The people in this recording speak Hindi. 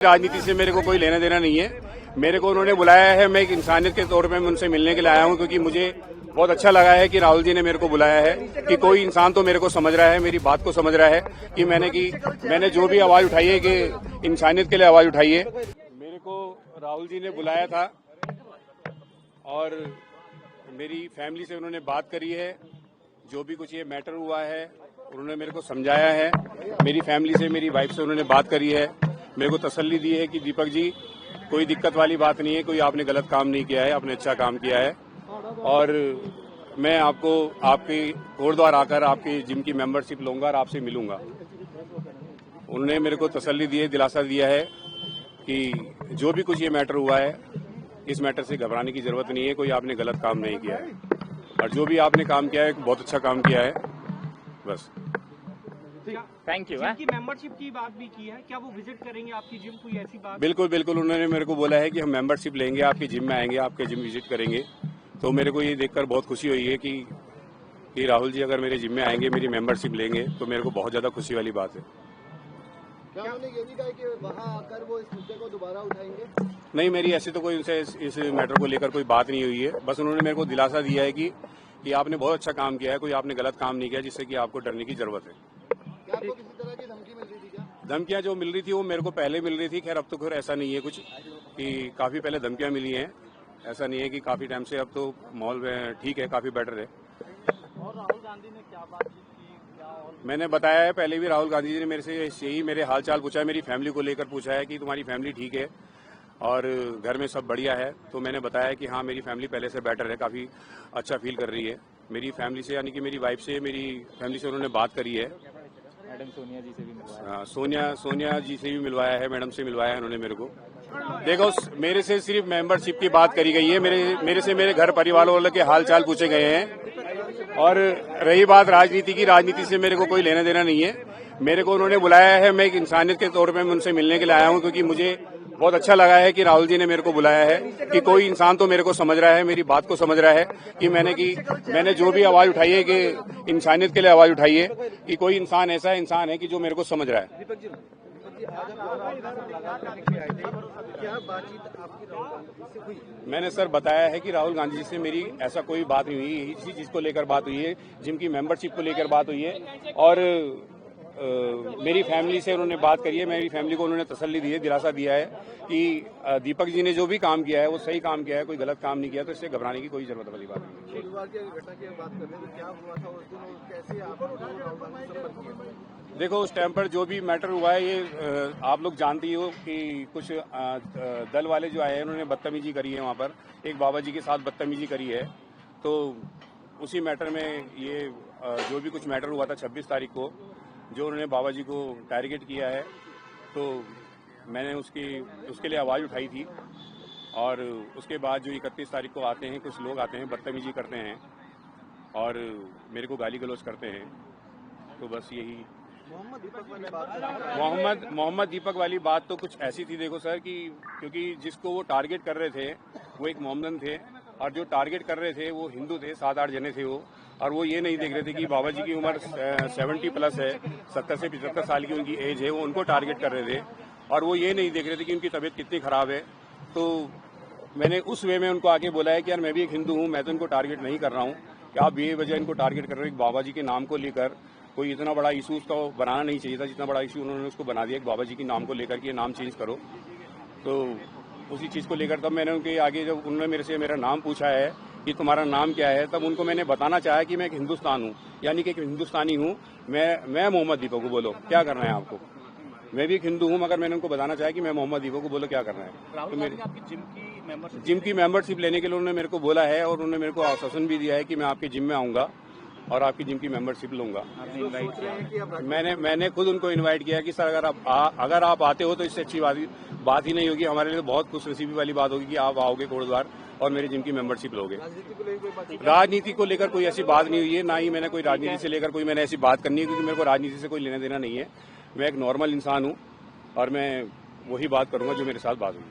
राजनीति से मेरे को कोई लेना देना नहीं है। मेरे को उन्होंने बुलाया है, मैं एक इंसानियत के तौर पे मैं उनसे मिलने के लिए आया हूं, क्योंकि मुझे बहुत अच्छा लगा है कि राहुल जी ने मेरे को बुलाया है कि कोई इंसान तो मेरे को समझ रहा है, मेरी बात को समझ रहा है कि मैंने जो भी आवाज उठाई है कि इंसानियत के लिए आवाज उठाई है। मेरे को राहुल जी ने बुलाया था और मेरी फैमिली से उन्होंने बात करी है। जो भी कुछ ये मैटर हुआ है उन्होंने मेरे को समझाया है। मेरी फैमिली से, मेरी वाइफ से उन्होंने बात करी है, मेरे को तसल्ली दी है कि दीपक जी कोई दिक्कत वाली बात नहीं है, कोई आपने गलत काम नहीं किया है, आपने अच्छा काम किया है। और मैं आपको आपके कोटद्वार आकर आपकी जिम की मेंबरशिप लूंगा और आपसे मिलूंगा। उन्होंने मेरे को तसल्ली दी है, दिलासा दिया है कि जो भी कुछ ये मैटर हुआ है इस मैटर से घबराने की जरूरत नहीं है, कोई आपने गलत काम नहीं किया है और जो भी आपने काम किया है बहुत अच्छा काम किया है। बस थैंक यू। जिम की मेंबरशिप की बात भी की है, क्या वो विजिट करेंगे आपकी जिम, कोई ऐसी बात? बिल्कुल बिल्कुल, उन्होंने मेरे को बोला है कि हम मेंबरशिप लेंगे, आपकी जिम में आएंगे, आपके जिम विजिट करेंगे। तो मेरे को ये देखकर बहुत खुशी हुई है कि राहुल जी अगर मेरे जिम में आएंगे, मेरी मेंबरशिप लेंगे, तो मेरे को बहुत ज्यादा खुशी वाली बात है। क्या उन्होंने ये नहीं कहा कि वहां आकर वो इस मुद्दे को दोबारा उठाएंगे? नहीं, मेरी ऐसी तो कोई उनसे इस मैटर को लेकर कोई बात नहीं हुई है। बस उन्होंने मेरे को दिलासा दिया है कि आपने बहुत अच्छा काम किया है, कोई आपने गलत काम नहीं किया जिससे कि आपको डरने की जरूरत है। क्या आपको किसी तरह की धमकी मिल रही थी क्या? धमकियां जो मिल रही थी वो मेरे को पहले मिल रही थी। खैर अब तो खैर ऐसा नहीं है कुछ कि काफी पहले धमकियां मिली हैं, ऐसा नहीं है कि काफी टाइम से। अब तो माहौल ठीक है, काफी बेटर है। और राहुल गांधी ने क्या बात की? मैंने बताया है पहले भी, राहुल गांधी जी ने मेरे से यही मेरे हाल चाल पूछा है, मेरी फैमिली को लेकर पूछा है कि तुम्हारी फैमिली ठीक है और घर में सब बढ़िया है। तो मैंने बताया कि हाँ, मेरी फैमिली पहले से बेटर है, काफी अच्छा फील कर रही है। मेरी फैमिली से, यानी कि मेरी वाइफ से, मेरी फैमिली से उन्होंने बात करी है। मैडम सोनिया जी से भी मिलवाया। सोनिया जी से भी मिलवाया है, मैडम से मिलवाया है उन्होंने मेरे को। देखो, मेरे से सिर्फ मेंबरशिप की बात करी गई है, मेरे से मेरे घर परिवार वालों के हाल चाल पूछे गए हैं। और रही बात राजनीति की, राजनीति से मेरे को कोई लेना देना नहीं है। मेरे को उन्होंने बुलाया है, मैं एक इंसानियत के तौर पे मैं उनसे मिलने के लिए आया हूं, क्योंकि मुझे बहुत अच्छा लगा है कि राहुल जी ने मेरे को बुलाया है कि कोई इंसान तो मेरे को समझ रहा है, मेरी बात को समझ रहा है कि मैंने जो भी आवाज उठाई है कि इंसानियत के लिए आवाज उठाई है, कि कोई इंसान ऐसा इंसान है कि जो मेरे को समझ रहा है। मैंने सर बताया है कि राहुल गांधी जी से मेरी ऐसा कोई बात नहीं हुई, इसी चीज को लेकर बात हुई है, जिम की मेंबरशिप को लेकर बात हुई है। और मेरी फैमिली से उन्होंने बात करी है, मेरी फैमिली को उन्होंने तसल्ली दी है, दिलासा दिया है कि दीपक जी ने जो भी काम किया है वो सही काम किया है, कोई गलत काम नहीं किया, तो इससे घबराने की कोई जरूरत वाली बात नहीं है। बुधवार की घटना की बात कर रहे हैं, क्या हुआ था उस दिन और कैसे आप? देखो, उस टाइम पर जो भी मैटर हुआ है, ये आप लोग जानते ही हो कि कुछ दल वाले जो आए हैं उन्होंने बदतमीजी करी है, वहाँ पर एक बाबा जी के साथ बदतमीजी करी है। तो उसी मैटर में ये जो भी कुछ मैटर हुआ था 26 तारीख को, जो उन्होंने बाबा जी को टारगेट किया है, तो मैंने उसके लिए आवाज़ उठाई थी। और उसके बाद जो 31 तारीख को आते हैं, कुछ लोग आते हैं, बदतमीजी करते हैं और मेरे को गाली गलौज करते हैं। तो बस यही मोहम्मद दीपक वाली बात तो कुछ ऐसी थी, देखो सर, कि क्योंकि जिसको वो टारगेट कर रहे थे वो एक मोहम्मदन थे, और जो टारगेट कर रहे थे वो हिंदू थे, 7-8 जने थे वो। और वो ये नहीं देख रहे थे कि बाबा जी की उम्र 70 प्लस है, 70 से 75 साल की उनकी एज है, वो उनको टारगेट कर रहे थे। और वो ये नहीं देख रहे थे कि उनकी तबीयत कितनी खराब है। तो मैंने उस वे में उनको आके बोला है कि यार, मैं भी एक हिंदू हूँ, मैं तो इनको टारगेट नहीं कर रहा हूँ, कि आप ये वजह इनको टारगेट कर रहे हो बाबा जी के नाम को लेकर। कोई इतना बड़ा इशू उसका बनाना नहीं चाहिए था, जितना बड़ा इशू उन्होंने उसको बना दिया कि बाबा जी के नाम को लेकर के नाम चेंज करो। तो उसी चीज़ को लेकर तब मैंने उनके आगे, जब उन्होंने मेरे से मेरा नाम पूछा है कि तुम्हारा नाम क्या है, तब उनको मैंने बताना चाहा कि मैं एक हिंदुस्तान हूँ, यानी कि एक हिंदुस्तानी हूँ। मैं मोहम्मद दीपक को, बोलो क्या करना है आपको। मैं भी एक हिंदू हूँ, मगर मैंने उनको बताना चाहा कि मैं मोहम्मद दीपक को, बोलो क्या करना है। तो मेरे जिम की मेंबरशिप लेने के लिए उन्होंने मेरे को बोला है, और उन्होंने मेरे को आश्वासन भी दिया है कि मैं आपके जिम में आऊंगा और आपकी जिम की मेंबरशिप लूंगा। मैंने खुद उनको इनवाइट किया कि सर, अगर आप आते हो तो इससे अच्छी बात ही नहीं होगी, हमारे लिए बहुत खुशनसीबी वाली बात होगी कि आप आओगे कोटद्वार और मेरे जिम की मेंबरशिप लोगे। राजनीति को लेकर कोई ऐसी बात नहीं हुई है, ना ही मैंने कोई राजनीति से लेकर कोई मैंने ऐसी बात करनी है, क्योंकि मेरे को राजनीति से कोई लेना देना नहीं है। मैं एक नॉर्मल इंसान हूँ और मैं वही बात करूंगा जो मेरे साथ बात हुई।